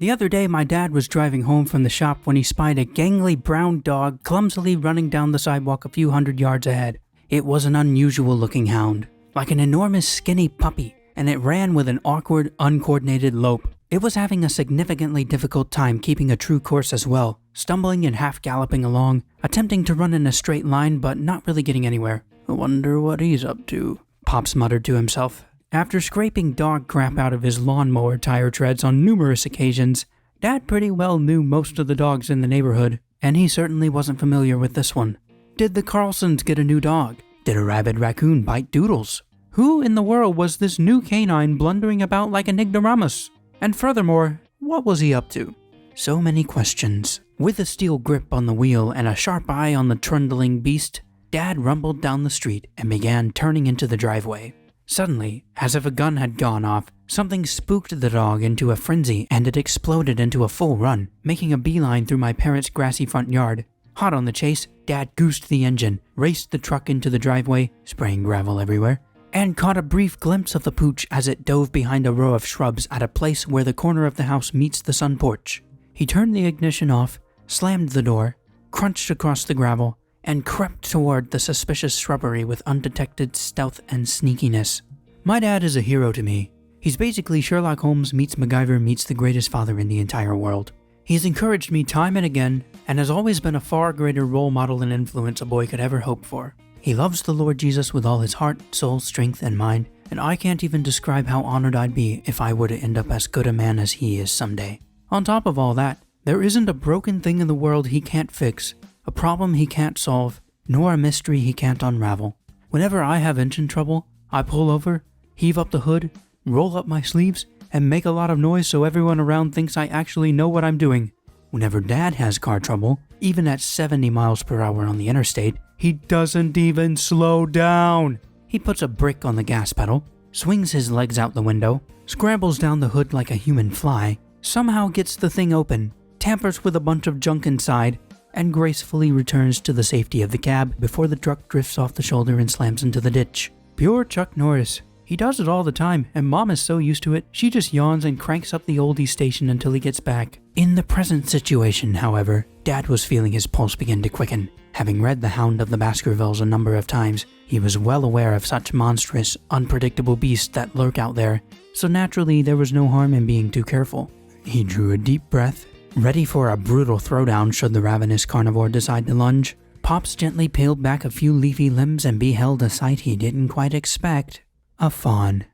The other day my dad was driving home from the shop when he spied a gangly brown dog clumsily running down the sidewalk a few hundred yards ahead. It was an unusual looking hound, like an enormous skinny puppy, and it ran with an awkward, uncoordinated lope. It was having a significantly difficult time keeping a true course as well, stumbling and half galloping along, attempting to run in a straight line but not really getting anywhere. I wonder what he's up to, Pops muttered to himself. After scraping dog crap out of his lawnmower tire treads on numerous occasions, Dad pretty well knew most of the dogs in the neighborhood, and he certainly wasn't familiar with this one. Did the Carlsons get a new dog? Did a rabid raccoon bite Doodles? Who in the world was this new canine blundering about like an ignoramus? And furthermore, what was he up to? So many questions. With a steel grip on the wheel and a sharp eye on the trundling beast, Dad rumbled down the street and began turning into the driveway. Suddenly, as if a gun had gone off, something spooked the dog into a frenzy and it exploded into a full run, making a beeline through my parents' grassy front yard. Hot on the chase, Dad goosed the engine, raced the truck into the driveway, spraying gravel everywhere, and caught a brief glimpse of the pooch as it dove behind a row of shrubs at a place where the corner of the house meets the sun porch. He turned the ignition off, slammed the door, crunched across the gravel, and crept toward the suspicious shrubbery with undetected stealth and sneakiness. My dad is a hero to me. He's basically Sherlock Holmes meets MacGyver meets the greatest father in the entire world. He's encouraged me time and again, and has always been a far greater role model and influence a boy could ever hope for. He loves the Lord Jesus with all his heart, soul, strength, and mind, and I can't even describe how honored I'd be if I were to end up as good a man as he is someday. On top of all that, there isn't a broken thing in the world he can't fix, a problem he can't solve, nor a mystery he can't unravel. Whenever I have engine trouble, I pull over, heave up the hood, roll up my sleeves, and make a lot of noise so everyone around thinks I actually know what I'm doing. Whenever Dad has car trouble, even at 70 miles per hour on the interstate, he doesn't even slow down. He puts a brick on the gas pedal, swings his legs out the window, scrambles down the hood like a human fly, somehow gets the thing open, tampers with a bunch of junk inside, and gracefully returns to the safety of the cab before the truck drifts off the shoulder and slams into the ditch. Pure Chuck Norris. He does it all the time, and Mom is so used to it, she just yawns and cranks up the oldie station until he gets back. In the present situation, however, Dad was feeling his pulse begin to quicken. Having read The Hound of the Baskervilles a number of times, he was well aware of such monstrous, unpredictable beasts that lurk out there, so naturally there was no harm in being too careful. He drew a deep breath, ready for a brutal throwdown should the ravenous carnivore decide to lunge. Pops gently peeled back a few leafy limbs and beheld a sight he didn't quite expect. A fawn.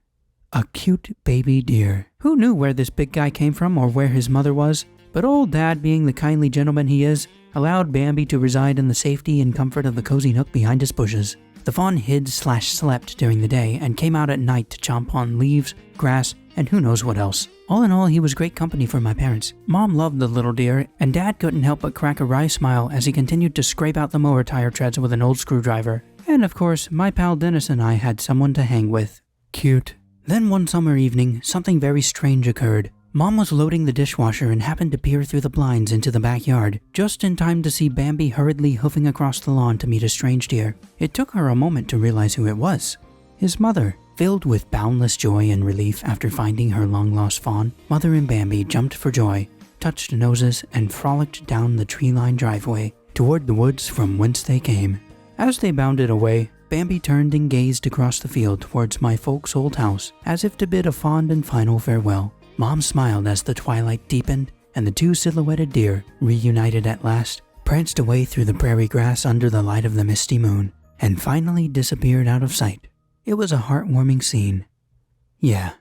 A cute baby deer. Who knew where this big guy came from or where his mother was? But old Dad, being the kindly gentleman he is, allowed Bambi to reside in the safety and comfort of the cozy nook behind his bushes. The fawn hid/slept during the day and came out at night to chomp on leaves, grass, and who knows what else. All in all, he was great company for my parents. Mom loved the little deer, and Dad couldn't help but crack a wry smile as he continued to scrape out the mower tire treads with an old screwdriver. And of course, my pal Dennis and I had someone to hang with. Cute. Then one summer evening, something very strange occurred. Mom was loading the dishwasher and happened to peer through the blinds into the backyard, just in time to see Bambi hurriedly hoofing across the lawn to meet a strange deer. It took her a moment to realize who it was. His mother. Filled with boundless joy and relief after finding her long-lost fawn, Mother and Bambi jumped for joy, touched noses, and frolicked down the tree-lined driveway toward the woods from whence they came. As they bounded away, Bambi turned and gazed across the field towards my folks' old house, as if to bid a fond and final farewell. Mom smiled as the twilight deepened, and the two silhouetted deer, reunited at last, pranced away through the prairie grass under the light of the misty moon, and finally disappeared out of sight. It was a heartwarming scene. Yeah,